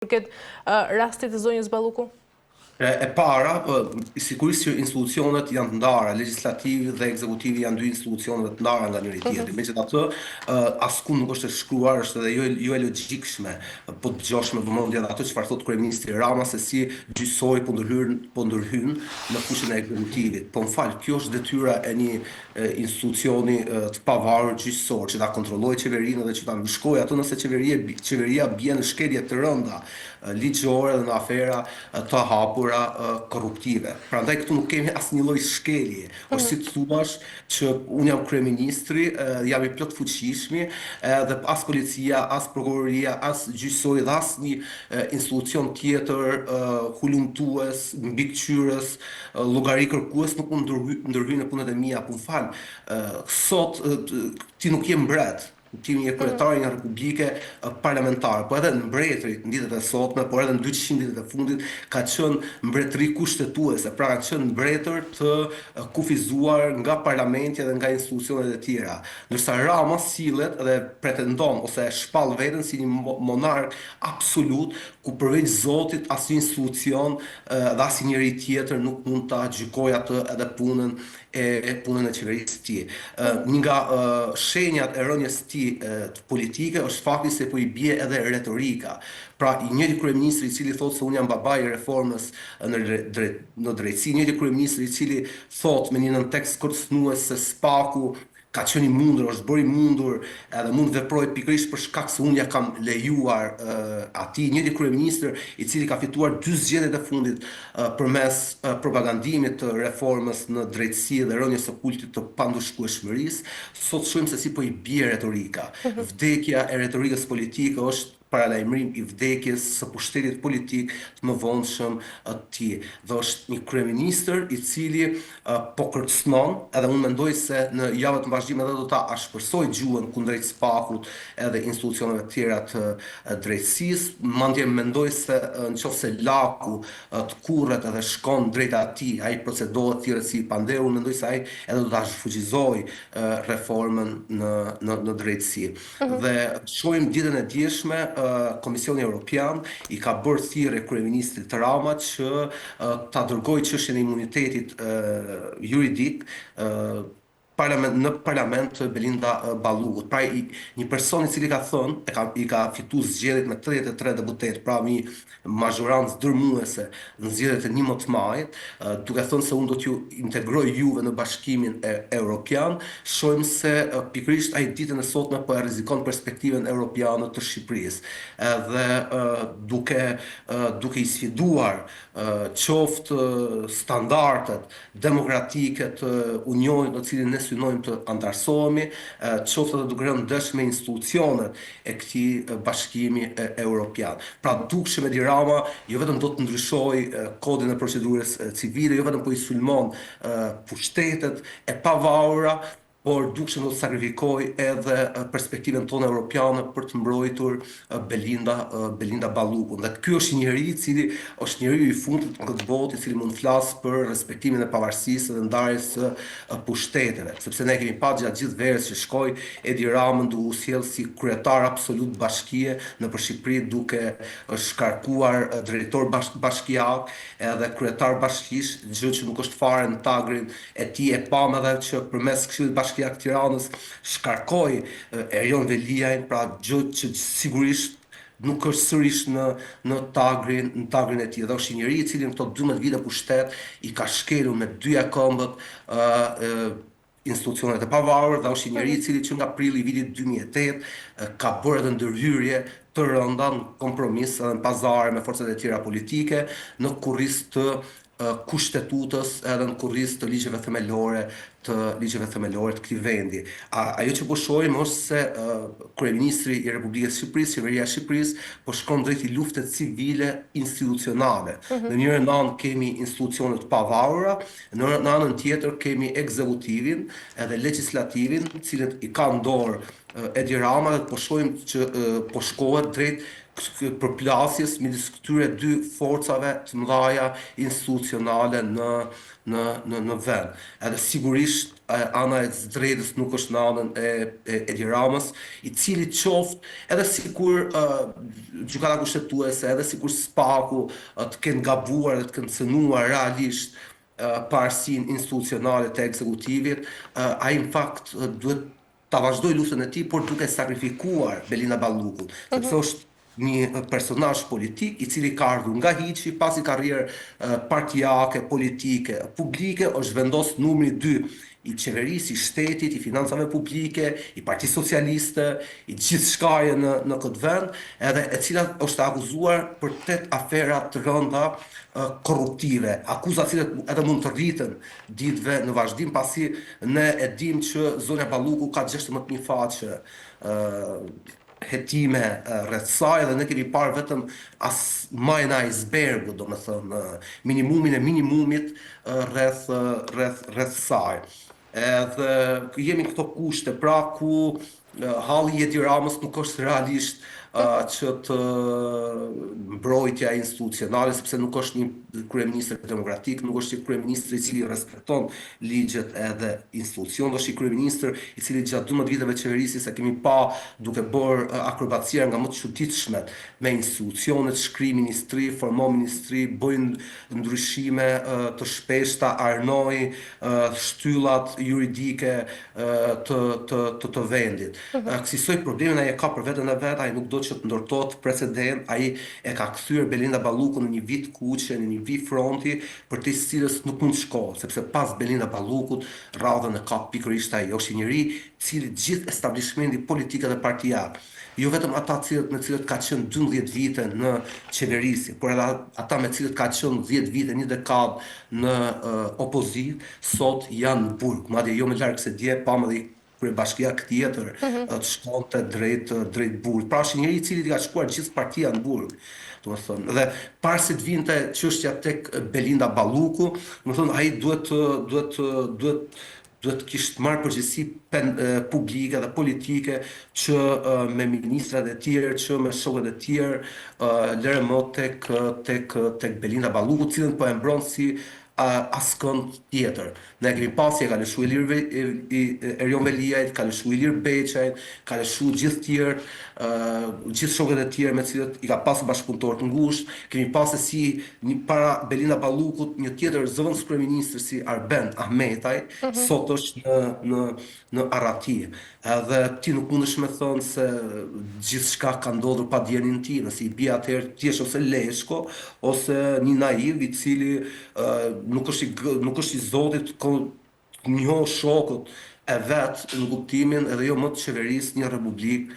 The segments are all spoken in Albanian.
përket rastit të zonjës Balluku? E para, sigurisht që institucionet janë të ndara, legislativi dhe ekzekutivi janë dy institucionet të ndara nga njëri tjetri. Megjithatë, askund nuk është e shkruar, është edhe jo e logjikshme, po të dëgjosh me vëmendje ato çfarë thot kryeministri Rama se si gjyqësori po ndërhyn në fushën e ekzekutivit. Po m'fal, kjo është detyra e një institucioni të pavarur gjyqësor që ta kontrollojë qeverinë dhe që ta ndëshkojë ato nëse qeveria bie në shkelje të rënda ligjore dhe në afera të hapura korruptive. Prandaj këtu nuk kemi asnjë lloj shkelje. Ose si të thuash që unë jam kryeministri, jam i plot fuqishmi, dhe as policia, as prokuroria, as gjyqësori dhe as një institucion tjetër hulumtues, mbikëqyrës, llogari kërkues nuk mund ndërhyjë në punët e mia, po m'fal. Sot ti nuk je mbret. Ti je kryetari një republike parlamentare, po edhe në mbretëri në ditët e sotme, por edhe në 200 ditët e fundit ka qenë mbretëri kushtetuese, pra ka qenë mbretër të kufizuar nga parlamenti dhe nga institucionet e tjera. Ndërsa Rama sillet dhe pretendon ose shpall veten si një monark absolut, ku përveç Zotit asnjë institucion dhe asnjë njeri tjetër nuk mund ta gjykojë atë edhe punën e qeverisë së tij. Një nga shenjat e rënies së tij politike është fakti se po i bie edhe retorika. Pra, njëri kryeministri i cili thotë se unë jam babai i reformës në drejtësi, njëri kryeministri i cili thotë me një nëntekst kërcënues se SPAK-u ka qenë i mundur, është bërë i mundur edhe mund veproj pikërisht për shkak se unë ja kam lejuar atij, njëri kryeministër i cili ka fituar 2 zgjedhjet e fundit përmes propagandimit të reformës në drejtësi dhe rënies së kultit të pandushkueshmërisë, sot shohim se si po i bie retorika. Vdekja e retorikës politike është paralajmërim i vdekjes së pushtetit politik të mëvonshëm të tij. Dhe është një kryeministër i cili po kërcënon, edhe unë mendoj se në javët në vazhdim edhe do ta ashpërsoj gjuhën kundrejt SPAK-ut edhe institucioneve të tjera të drejtësisë. Mandje mendoj se nëse laku të kurret edhe shkon drejt atij, ai procedohet thjesht si i pandehur, mendoj se ai edhe do ta shfuqizojë reformën në drejtësi. Dhe shohim ditën e djeshme Komisioni Evropian i ka bërë thirrje kryeministrit Rama që ta dërgojë çështjen e imunitetit juridik në parlament Belinda Ballukut. Pra një person i cili ka thënë, i ka fituar zgjedhjet me 33 deputet, pra një mazhorancë dërmuese në zgjedhjet e 11 majit, duke thënë se unë do t'ju integroj juve në bashkimin evropian, shohim se pikërisht ai ditën e sotme po e rrezikon perspektivën europiane të Shqipërisë. Edhe duke i sfiduar qoftë standardet demokratike të Unionit në cilin ne synojmë të antarësohemi, qoftë edhe duke rënë ndesh me institucionet e këtij bashkimi evropian. Pra dukshëm Edi Rama jo vetëm do të ndryshojë kodin e procedurës civile, jo vetëm po i sulmon pushtetet e pavarura, por dukshëm do të sakrifikoj edhe perspektivën tonë europiane për të mbrojtur Belinda Ballukun. Dhe ky është njeriu i cili është njeriu i fundit në këtë botë i cili mund të flasë për respektimin e pavarësisë dhe ndarjes së pushteteve. Sepse ne kemi pasur gjatë gjithë verës që shkoi Edi Rama duke u sjellë si kryetar absolut bashkie nëpër Shqipëri, duke shkarkuar drejtor bashkiak edhe kryetar bashkish, gjë që nuk është fare në tagrin e tij. E pam edhe që përmes Këshillit Bashkiak të Tiranës shkarkoi Erion Veliajn, pra gjë që sigurisht nuk është sërish në tagrin e tij. Dhe është një njeri i cili në këto 12 vite pushtet i ka shkelur me 2 këmbët institucionet e pavarur, dhe është një njeri i cili që nga prilli i vitit 2008 ka bërë edhe ndërhyrje të rënda në kompromis edhe në pazare me forcat e tjera politike në kurriz të kushtetutës edhe në kurriz të ligjeve themelore të këtij vendi. Ajo që po shohim është se kryeministri i Republikës së Shqipërisë, qeveria e Shqipërisë, po shkon drejt lufte civile institucionale. Në njërin anë kemi institucione të pavarura, në anën tjetër kemi ekzekutivin edhe legjislativin, të cilët i ka në dorë Edi Rama, dhe po shohim që po shkohet drejt përplasjes midis këtyre dy forcave të mëdha institucionale në vend. Edhe sigurisht ana e drejtës nuk është në anën e Edi Ramës, i cili qoftë edhe sikur gjykata kushtetuese, edhe sikur SPAK-u të kenë gabuar dhe të kenë cënuar realisht parësinë institucionale të ekzekutivit, ai në fakt duhet ta vazhdoj luftën e tij, por duke sakrifikuar Belinda Ballukun, sepse është një personazh politik i cili ka ardhur nga hiçi, pasi karrierë partijake, politike, publike, është vendos numri 2 i qeverisë, i shtetit, i financave publike, i Partisë Socialiste, i gjithçkaje në këtë vend, edhe e cila është akuzuar për 8 afera të rënda korruptive, akuza cilët edhe mund të rriten ditëve në vazhdim, pasi ne e dim që zonja Balluku ka 16.000 faqe hetime rreth saj, dhe ne kemi parë vetëm as majën e icebergut, domethënë minimumin e minimumit rreth saj. Edhe jemi këto kushte, pra ku halli i Edi Ramës nuk është realisht që të mbrojtja institucionale, sepse nuk është një kryeministër demokratik, nuk është një kryeministër i cili respekton ligjet edhe institucionet, është një kryeministër i cili gjatë 12 viteve qeverisjes e kemi pa duke bërë akrobacia nga më të çuditshmet me institucionet, shkri ministri, formo ministri, bëjnë ndryshime të shpeshta, arnoi shtyllat juridike të vendit. Kësaj problemin ai e ka për veten e vet, ai nuk do që të ndërtohet precedent, ai e ka kthyer Belinda Ballukun në një vit kuqe, në një vit fronti, për të cilës nuk mund të shkohet, sepse pas Belinda Ballukut radhën e ka pikërisht ai, është një njeri cili gjithë establishmenti politik dhe partijak, jo vetëm ata me cilët ka qenë 12 vite në qeverisje, por edhe ata me cilët ka qenë 10 vite, një dekadë në opozit, sot janë në burg, madje jo më larg se dje, pa më dhe kryebashkia tjetër të shkonte drejt burg. Pra është një njeri i cili ka shkuar gjithë partia në burg. Dhe para se të vinte çështja tek Belinda Balluku, ai duhet të kishte marrë përgjegjësi publike dhe politike që me ministrat e tjerë, që me shokët e tjerë lëre më tek Belinda Balluku, cilën po e mbron si askënd tjetër. Ne kemi pasi e ka lëshu Erion Veliajt, ka lëshu Ilir Beqajt, ka lëshu gjithë tjerë, gjithë shokët e tjerë me cilët i ka pasur bashkëpunëtor të ngushtë. Kemi pasur si para Belinda Ballukut një tjetër zëvendës kryeministër si Arben Ahmetaj, sot është në arratije. Edhe ti nuk mundesh me thonë se gjithçka ka ndodhur pa dijenin tim, nëse i bie atëherë ti je ose Leshko ose një naiv i cili nuk është i zotit, njoh shokut e vet në kuptimin edhe jo më të qeverisë një republik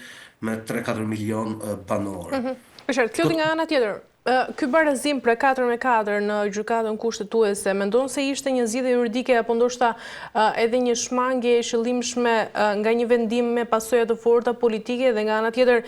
me 3-4 milion banorë. Qartë, kjo nga ana tjetër. Ky barazim për 4-4 në gjykatën kushtetuese, mendon se ishte një zgjidhje juridike apo ndoshta edhe një shmangje e qëllimshme nga një vendim me pasoja të forta politike, dhe nga ana tjetër